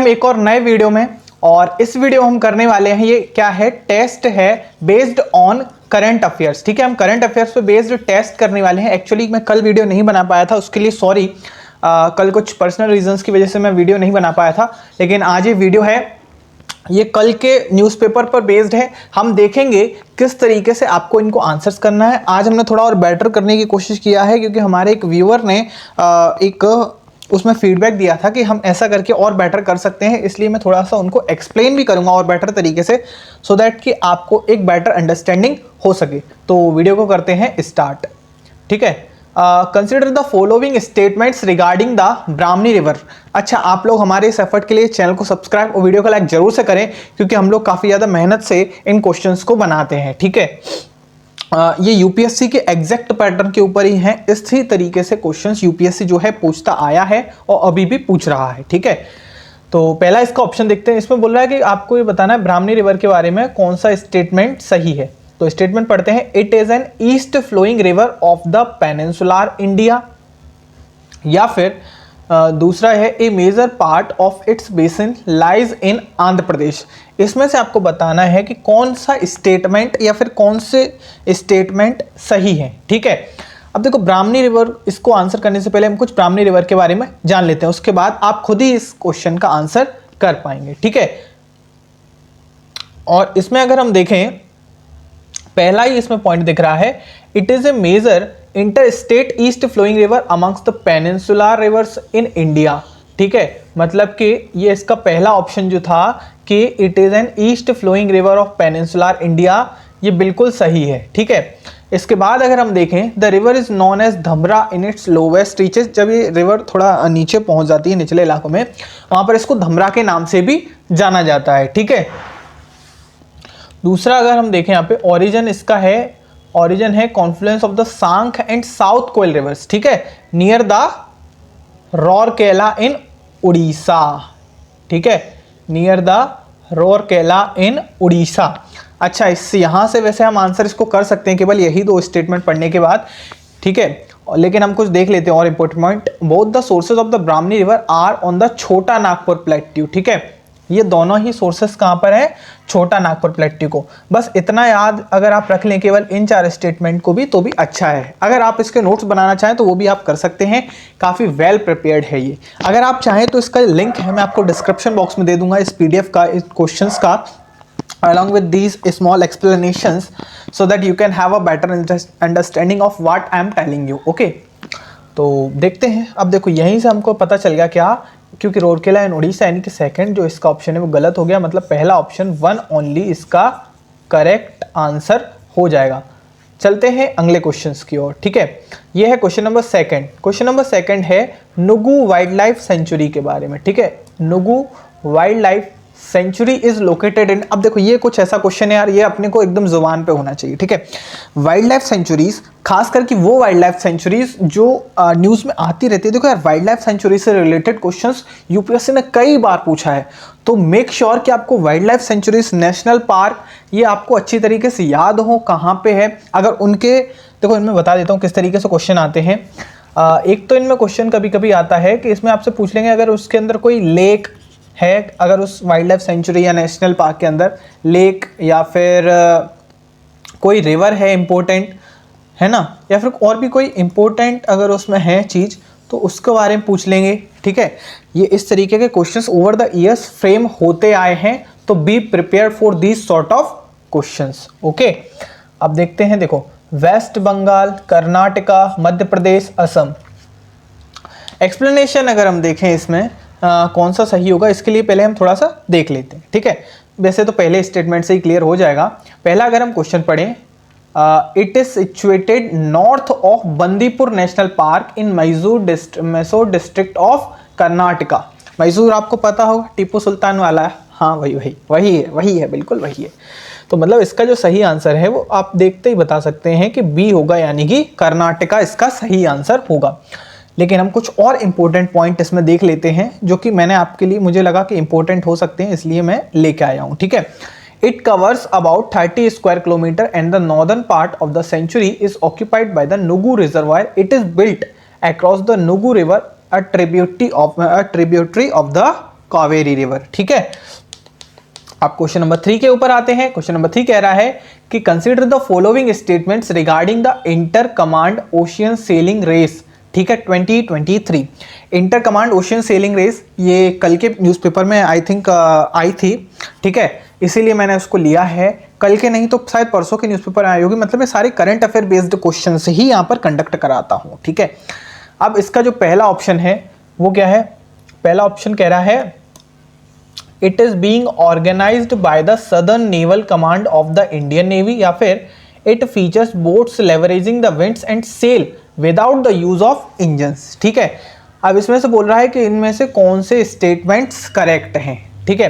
हम एक और नए वीडियो में, और इस वीडियो हम करने वाले हैं, ये क्या है, टेस्ट है बेस्ड ऑन करंट अफेयर्स। ठीक है, हम करंट अफेयर्स पे बेस्ड टेस्ट करने वाले हैं। एक्चुअली मैं कल वीडियो नहीं बना पाया था, उसके लिए सॉरी। कल कुछ पर्सनल रीजंस की वजह से मैं वीडियो नहीं बना पाया था, लेकिन आज ये वीडियो है, ये कल के न्यूज़पेपर पर बेस्ड है। हम देखेंगे किस तरीके से आपको इनको आंसर्स करना है। आज हमने थोड़ा और बेटर करने की कोशिश किया है, क्योंकि हमारे एक व्यूअर ने एक उसमें फीडबैक दिया था कि हम ऐसा करके और बेटर कर सकते हैं, इसलिए मैं थोड़ा सा उनको एक्सप्लेन भी करूंगा और बेटर तरीके से, सो दैट कि आपको एक बेटर अंडरस्टैंडिंग हो सके। तो वीडियो को करते हैं स्टार्ट। ठीक है, consider the following statements regarding the Brahmani river. अच्छा, आप लोग हमारे इस एफर्ट के लिए चैनल को सब्सक्राइब और वीडियो को लाइक जरूर से करें, क्योंकि हम लोग काफ़ी ज़्यादा मेहनत से इन क्वेश्चंस को बनाते हैं। ठीक है, ये यूपीएससी के एग्जैक्ट पैटर्न के ऊपर ही है। इसी तरीके से क्वेश्चंस यूपीएससी जो है पूछता आया है और अभी भी पूछ रहा है। ठीक है, तो पहला इसका ऑप्शन देखते हैं। इसमें बोल रहा है कि आपको ये बताना है ब्राह्मणी रिवर के बारे में कौन सा स्टेटमेंट सही है। तो स्टेटमेंट पढ़ते हैं, it is an east flowing river of the peninsular India, या फिर दूसरा है a major part of its basin lies in Andhra Pradesh. इसमें से आपको बताना है कि कौन सा स्टेटमेंट या फिर कौन से स्टेटमेंट सही है। ठीक है, अब देखो ब्राह्मणी रिवर, इसको आंसर करने से पहले हम कुछ ब्राह्मणी रिवर के बारे में जान लेते हैं, उसके बाद आप खुद ही इस क्वेश्चन का आंसर कर पाएंगे। ठीक है, और इसमें अगर हम देखें, पहला ही इसमें पॉइंट दिख रहा है, it is a major interstate east flowing river amongst the peninsular rivers in India. ठीक है, मतलब कि ये इसका पहला ऑप्शन जो था कि it is an east flowing river of peninsular India, ये बिल्कुल सही है। ठीक है, इसके बाद अगर हम देखें, the river is known as Dhamra in its lowest reaches. जब ये रिवर थोड़ा नीचे पहुंच जाती है, निचले इलाकों में, वहां पर इसको धमरा के नाम से भी जाना जाता है। ठीक है, दूसरा अगर हम देखें यहाँ पे, ओरिजिन इसका है, ओरिजिन है confluence of the Sankh and south Koel rivers. ठीक है, near the Rourkela in Orissa. ठीक है, near the Rourkela in Orissa. अच्छा, इससे यहाँ से वैसे हम आंसर इसको कर सकते हैं केवल यही दो स्टेटमेंट पढ़ने के बाद। ठीक है, लेकिन हम कुछ देख लेते हैं और important point, both the sources of the Brahmani river are on the Chota Nagpur plateau. ठीक है, ये दोनों ही सोर्सेस कहाँ पर है, छोटा नागपुर प्लेट्यू को। बस इतना याद अगर आप रख लें केवल इन चार स्टेटमेंट को भी, तो भी अच्छा है। अगर आप इसके नोट्स बनाना चाहें तो वो भी आप कर सकते हैं, काफ़ी वेल प्रिपेयर्ड है ये। अगर आप चाहें तो इसका लिंक है, मैं आपको डिस्क्रिप्शन बॉक्स में दे दूंगा, इस पीडीएफ का, इस क्वेश्चंस का, along with these small explanations, so that you can have a better understanding of what I am telling you. Okay, तो देखते हैं। अब देखो यहीं से हमको पता चल गया क्या, क्योंकि रोरकेला इन उड़ीसा, यानी कि सेकंड जो इसका ऑप्शन है वो गलत हो गया, मतलब पहला ऑप्शन वन ओनली इसका करेक्ट आंसर हो जाएगा। चलते हैं अगले क्वेश्चंस की ओर। ठीक है, ये है question number second. Question number second है नुगु वाइल्ड लाइफ सेंचुरी के बारे में। ठीक है, Nugu wildlife sanctuary is located in, अब देखो ये कुछ ऐसा क्वेश्चन है यार, ये अपने को एकदम जुबान पे होना चाहिए। ठीक है, वाइल्ड लाइफ सेंचुरीज, खास करके वो वाइल्ड लाइफ सेंचुरीज जो न्यूज़ में आती रहती है। देखो यार, वाइल्ड लाइफ सेंचुरी से रिलेटेड क्वेश्चंस यूपीएससी ने कई बार पूछा है, तो मेक श्योर कि आपको wild life sanctuaries, national park, ये आपको अच्छी तरीके से याद हो कहाँ पे है। अगर उनके, देखो इनमें बता देता हूँ किस तरीके से क्वेश्चन आते हैं। एक तो इनमें क्वेश्चन कभी कभी आता है कि इसमें आपसे पूछ लेंगे, अगर उसके अंदर कोई लेक है, अगर उस वाइल्ड लाइफ सेंचुरी या नेशनल पार्क के अंदर लेक या फिर कोई रिवर है इम्पोर्टेंट, है ना, या फिर और भी कोई इम्पोर्टेंट अगर उसमें है चीज़, तो उसके बारे में पूछ लेंगे। ठीक है, ये इस तरीके के questions over the years frame होते आए हैं, तो be prepare for this sort of questions. Okay, अब देखते हैं, देखो वेस्ट बंगाल, कर्नाटका, मध्य प्रदेश, असम। एक्सप्लेनेशन अगर हम देखें इसमें कौन सा सही होगा, इसके लिए पहले हम थोड़ा सा देख लेते हैं। ठीक है, वैसे तो पहले स्टेटमेंट से ही क्लियर हो जाएगा। पहला अगर हम क्वेश्चन पढ़ें, it is situated north of Bandipur national park in Mysore district of Karnataka. Mysore आपको पता होगा, टीपू सुल्तान वाला है। हाँ, वही है, बिल्कुल वही है। तो मतलब इसका जो सही आंसर है वो आप देखते ही बता सकते हैं कि बी होगा, यानी कि कर्नाटका इसका सही आंसर होगा। लेकिन हम कुछ और इंपॉर्टेंट पॉइंट इसमें देख लेते हैं, जो कि मैंने आपके लिए, मुझे लगा कि इंपॉर्टेंट हो सकते हैं, इसलिए मैं लेके आया हूँ। ठीक है, it covers about 30 square kilometre and the northern part of the sanctuary is occupied by the Nugu reservoir. It is built across the Nugu river, a tributary of the Kaveri river. ठीक है, अब क्वेश्चन नंबर 3 के ऊपर आते हैं। क्वेश्चन नंबर 3 कह रहा है कि consider the following statements regarding the inter command ocean sailing race. ठीक है, 2023 inter command ocean sailing race, ये कल के न्यूज़पेपर में आई थिंक आई थी। ठीक है, इसीलिए मैंने उसको लिया है, कल के नहीं तो शायद परसों के न्यूज़पेपर आई होगी। मतलब मैं सारे करंट अफेयर बेस्ड क्वेश्चन से ही यहाँ पर कंडक्ट कराता हूँ। ठीक है, अब इसका जो पहला ऑप्शन है वो क्या है? पहला ऑप्शन कह रहा है it is being organised by the southern naval command of the Indian navy, या फिर it features boats leveraging the winds and sail without the use of engines. ठीक है, अब इसमें से बोल रहा है कि इनमें से कौन से स्टेटमेंट्स करेक्ट हैं। ठीक है,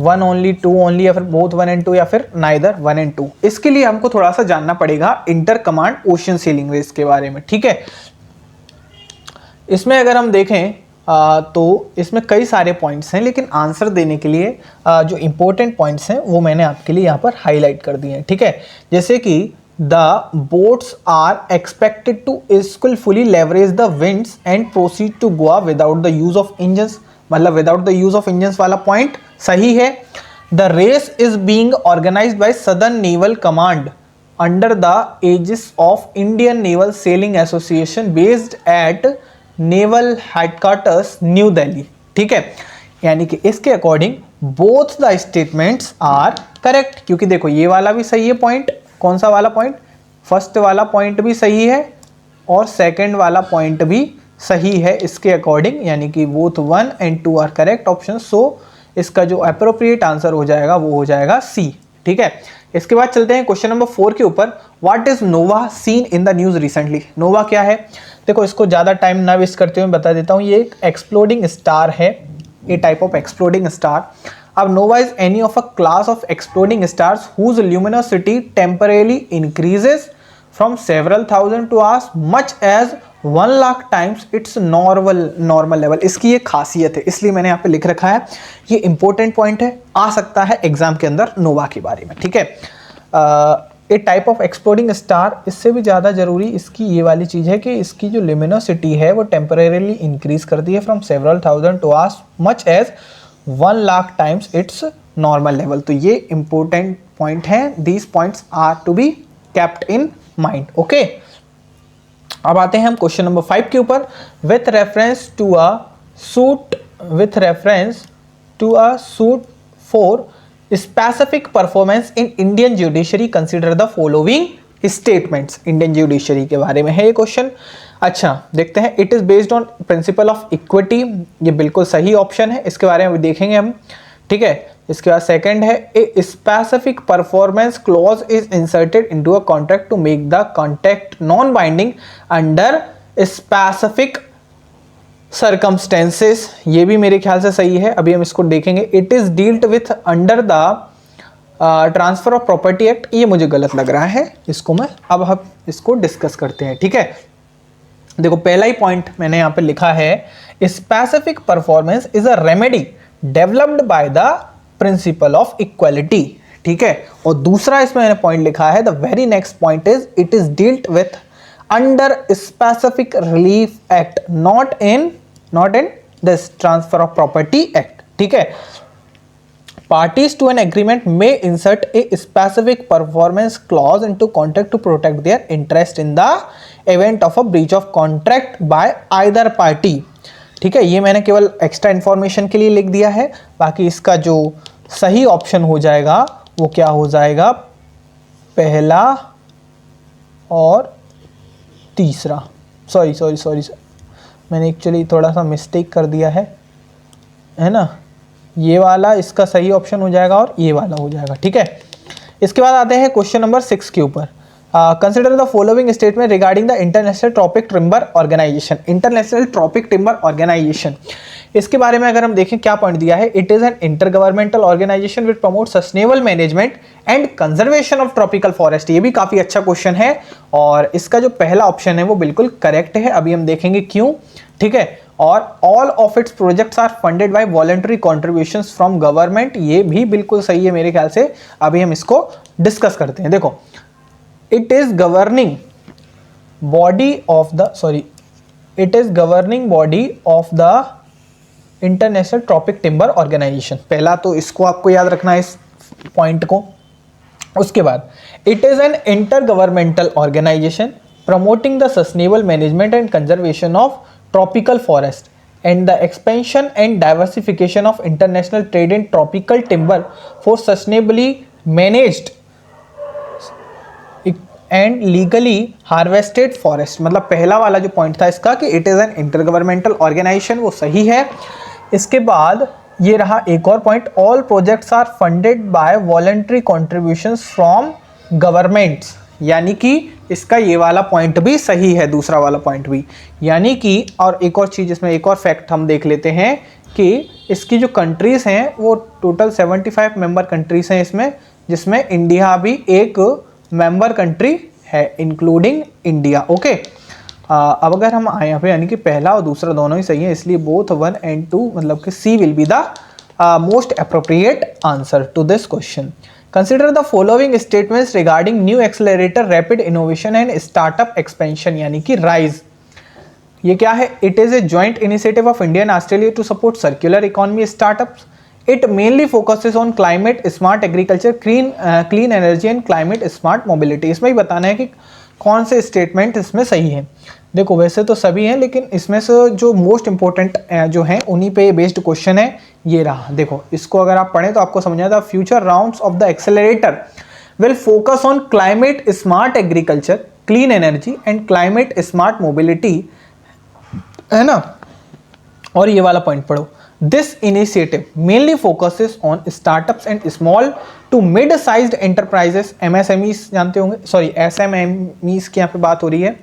1 ओनली, 2 ओनली, या फिर बोथ 1 and 2, या फिर नाइदर 1 and 2। इसके लिए हमको थोड़ा सा जानना पड़ेगा inter command ocean sailing race के बारे में। ठीक है, इसमें अगर हम देखें तो इसमें कई सारे पॉइंट्स हैं, लेकिन आंसर देने के लिए जो इंपॉर्टेंट पॉइंट्स हैं वो मैंने आपके लिए यहाँ पर हाईलाइट कर दिए हैं। ठीक है, जैसे कि the boats are expected to skilfully leverage the winds and proceed to Goa without the use of engines, मतलब without the use of engines वाला पॉइंट सही है। The race is being organised by southern naval command under the aegis of Indian naval sailing association based at naval headquarters New Delhi. ठीक है, यानी कि इसके according both the statements are correct, क्योंकि देखो ये वाला भी सही है पॉइंट। कौन सा वाला पॉइंट? फर्स्ट वाला पॉइंट भी सही है और सेकंड वाला पॉइंट भी सही है इसके अकॉर्डिंग, यानी कि both 1 and 2 are correct option. So इसका जो अप्रोप्रिएट आंसर हो जाएगा वो हो जाएगा सी। ठीक है, इसके बाद चलते हैं क्वेश्चन नंबर 4 के ऊपर। What is nova seen in the news recently? Nova क्या है? देखो, इसको ज़्यादा टाइम ना वेस्ट करते हुए बता देता हूँ। ये एक एक्सप्लोडिंग स्टार है, a type of exploding star. अब nova is any of a class of exploding stars whose luminosity temporarily increases from several thousand to hours much as 1 lakh times its normal level. इसकी ये खासियत है, इसलिए मैंने यहाँ पे लिख रखा है। ये इंपॉर्टेंट पॉइंट है, आ सकता है एग्जाम के अंदर नोवा के बारे में। ठीक है, a type of exploding star, इससे भी ज़्यादा जरूरी इसकी ये वाली चीज़ है कि इसकी जो लिमिनोसिटी है वो टेम्परेरीली इंक्रीज करती है from several thousand to hours much as 1 lakh times its normal level. तो ये इंपॉर्टेंट पॉइंट है, these points are to be kept in mind. Okay, अब आते हैं हम क्वेश्चन नंबर 5 के ऊपर। With reference to a suit for specific performance in Indian judiciary consider the following statements. Indian judiciary के बारे में है ये क्वेश्चन। अच्छा, देखते हैं। It is based on principle of equity, ये बिल्कुल सही ऑप्शन है, इसके बारे में देखेंगे हम। ठीक है, इसके बाद सेकंड है a specific performance clause is inserted into a contract to make the contract non binding under specific circumstances, ये भी मेरे ख्याल से सही है, अभी हम इसको देखेंगे। It is dealt with under the transfer of property act, ये मुझे गलत लग रहा है, इसको मैं अब हम इसको डिस्कस करते हैं। ठीक है, देखो पहला ही पॉइंट मैंने यहाँ पे लिखा है, specific performance is a remedy developed by the principle of equality. ठीक है, और दूसरा इसमें मैंने पॉइंट लिखा है, the very next point is it is dealt with under specific relief act, not in this transfer of property act. ठीक है, parties to an agreement may insert a specific performance clause into contract to protect their interest in the event of a breach of contract by either party। ठीक है, ये मैंने केवल extra information के लिए लिख दिया है, बाकी इसका जो सही ऑप्शन हो जाएगा वो क्या हो जाएगा, पहला और तीसरा। सॉरी मैंने एक्चुअली थोड़ा सा मिस्टेक कर दिया है ना, ये वाला इसका सही ऑप्शन हो जाएगा और ये वाला हो जाएगा। ठीक है, इसके बाद आते हैं क्वेश्चन नंबर 6 के ऊपर। Consider the following statement regarding the international tropic timber organisation. International tropic timber organisation, इसके बारे में अगर हम देखें क्या पॉइंट दिया है, it is an inter governmental organisation which promote sustainable management and conservation of tropical forest. ये भी काफी अच्छा क्वेश्चन है और इसका जो पहला ऑप्शन है वो बिल्कुल करेक्ट है, अभी हम देखेंगे क्यों। ठीक है, और all of its projects are funded by voluntary contributions from government, ये भी बिल्कुल सही है मेरे ख्याल से, अभी हम इसको डिस्कस करते हैं। देखो, it is governing body of the international tropic timber organisation. पहला तो इसको आपको याद रखना है, इस पॉइंट को। उसके बाद it is an inter governmental organisation promoting the sustainable management and conservation of tropical forest and the expansion and diversification of international trade in tropical timber for sustainably managed and legally harvested forest। मतलब पहला वाला जो point था इसका कि it is an intergovernmental organisation, वो सही है। इसके बाद ये रहा एक और point, all projects are funded by voluntary contributions from governments, यानी कि इसका ये वाला पॉइंट भी सही है, दूसरा वाला पॉइंट भी। यानी कि और एक और चीज़ इसमें, एक और फैक्ट हम देख लेते हैं कि इसकी जो कंट्रीज़ हैं वो टोटल 75 मेंबर कंट्रीज़ हैं इसमें, जिसमें इंडिया भी एक मेंबर कंट्री है, इंक्लूडिंग इंडिया। ओके, अब अगर हम आए यहाँ पे, यानी कि पहला और दूसरा दोनों ही सही है, इसलिए बोथ 1 and 2 मतलब कि C will be the most appropriate answer to this question. Consider the following statements regarding new accelerator rapid innovation and startup expansion, यानी कि RISE। ये क्या है? It is a joint initiative of India and Australia to support circular economy startups. It mainly focuses on climate smart agriculture, clean energy and climate smart mobility। इसमें ही बताना है कि कौन से स्टेटमेंट इसमें सही है। देखो वैसे तो सभी हैं, लेकिन इसमें से जो मोस्ट इंपॉर्टेंट जो हैं उन्हीं पे बेस्ड क्वेश्चन है। ये रहा, देखो इसको अगर आप पढ़ें तो आपको समझ आता है, future rounds of the accelerator will focus on climate smart agriculture, clean energy and climate smart mobility, है ना। और ये वाला पॉइंट पढ़ो, this initiative mainly focuses on startups and small to mid sized enterprises, MSMEs जानते होंगे, sorry एसएमएमईज की यहाँ पे बात हो रही है,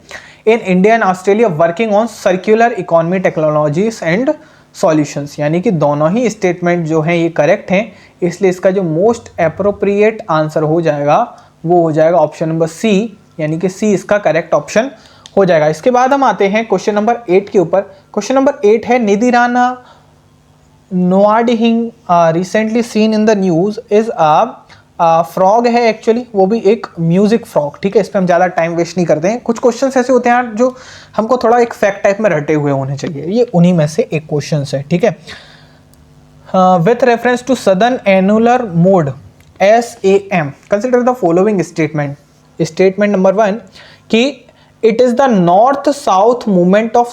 in India and Australia working on circular economy technologies and solutions. यानी कि दोनों ही स्टेटमेंट जो हैं ये करेक्ट हैं, इसलिए इसका जो मोस्ट अप्रोप्रिएट आंसर हो जाएगा वो हो जाएगा ऑप्शन नंबर सी, यानी कि सी इसका करेक्ट ऑप्शन हो जाएगा। इसके बाद हम आते हैं क्वेश्चन नंबर 8 के ऊपर। क्वेश्चन नंबर 8 है, निधि राणा नोआडिहिंग recently seen in the news is frog है, एक्चुअली वो भी एक म्यूजिक फ्रॉग। ठीक है, इस पर हम ज़्यादा टाइम वेस्ट नहीं करते हैं। कुछ क्वेश्चंस ऐसे होते हैं जो हमको थोड़ा एक फैक्ट टाइप में रटे हुए होने चाहिए, ये उन्हीं में से एक क्वेश्चन है। ठीक है, with reference to southern annular mode SAM consider the following statement. Statement number 1 कि it is the north south movement of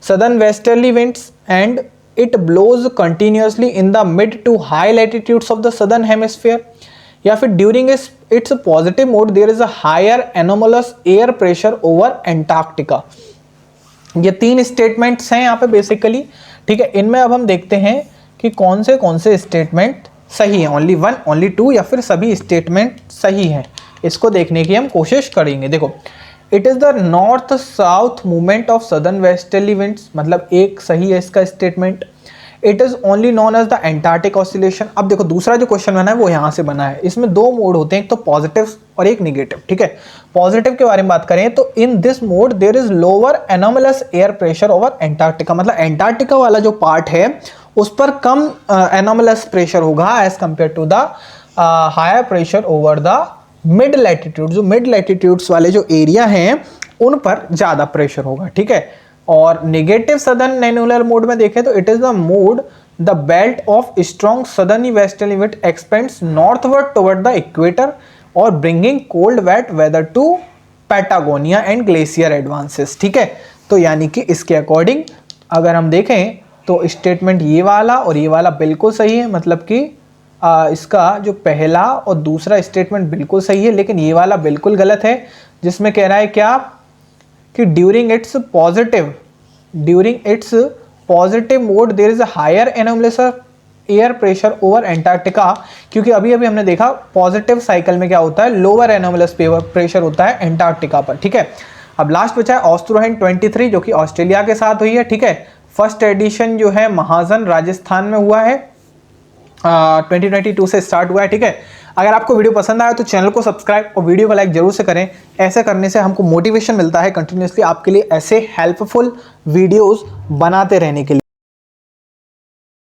southern westerly winds and it blows continuously in the mid to high latitudes of the southern hemisphere, या फिर during its positive mode there is a higher anomalous air pressure over Antarctica। ये 3 statements हैं यहाँ पे basically. ठीक है, इनमें अब हम देखते हैं कि कौन से स्टेटमेंट सही हैं, ओनली 1 ओनली 2 या फिर सभी स्टेटमेंट सही हैं, इसको देखने की हम कोशिश करेंगे। देखो, it is the north south movement of southern westerly winds, मतलब एक सही है इसका statement. It is only known as the Antarctic oscillation. अब देखो दूसरा जो क्वेश्चन बना है वो यहाँ से बना है, इसमें 2 मोड होते हैं, एक तो पॉजिटिव और एक निगेटिव। ठीक है, पॉजिटिव के बारे में बात करें तो in this mode there is lower anomalous air pressure over Antarctica, मतलब एंटार्क्टिका वाला जो पार्ट है उस पर कम एनोमलस प्रेशर होगा as compared to the higher pressure over the mid latitude. जो मिड लैटिट्यूड्स वाले जो एरिया हैं उन पर ज़्यादा प्रेशर होगा। ठीक है, और नेगेटिव सदर्न एनुलर मोड में देखें तो it is the mode the belt of strong southern westerly wind expands northward toward the equator और bringing cold wet weather to Patagonia and glacier advances. ठीक है, तो यानी कि इसके अकॉर्डिंग अगर हम देखें तो स्टेटमेंट ये वाला और ये वाला बिल्कुल सही है, मतलब कि इसका जो पहला और दूसरा स्टेटमेंट बिल्कुल सही है, लेकिन ये वाला बिल्कुल गलत है, जिसमें कह रहा है क्या कि during its positive mode there is a higher anomalous air pressure over Antarctica, क्योंकि अभी अभी हमने देखा पॉजिटिव साइकिल में क्या होता है, लोअर एनोमलस प्रेशर होता है एंटार्क्टिका पर। ठीक है, अब लास्ट बचा है ऑस्ट्रोहेन 23 जो कि ऑस्ट्रेलिया के साथ हुई है। ठीक है, फर्स्ट एडिशन जो है महाजन राजस्थान में हुआ है, 2022 से स्टार्ट हुआ है। ठीक है, अगर आपको वीडियो पसंद आया तो चैनल को सब्सक्राइब और वीडियो को लाइक जरूर से करें। ऐसे करने से हमको मोटिवेशन मिलता है कंटिन्यूसली आपके लिए ऐसे हेल्पफुल वीडियोस बनाते रहने के लिए।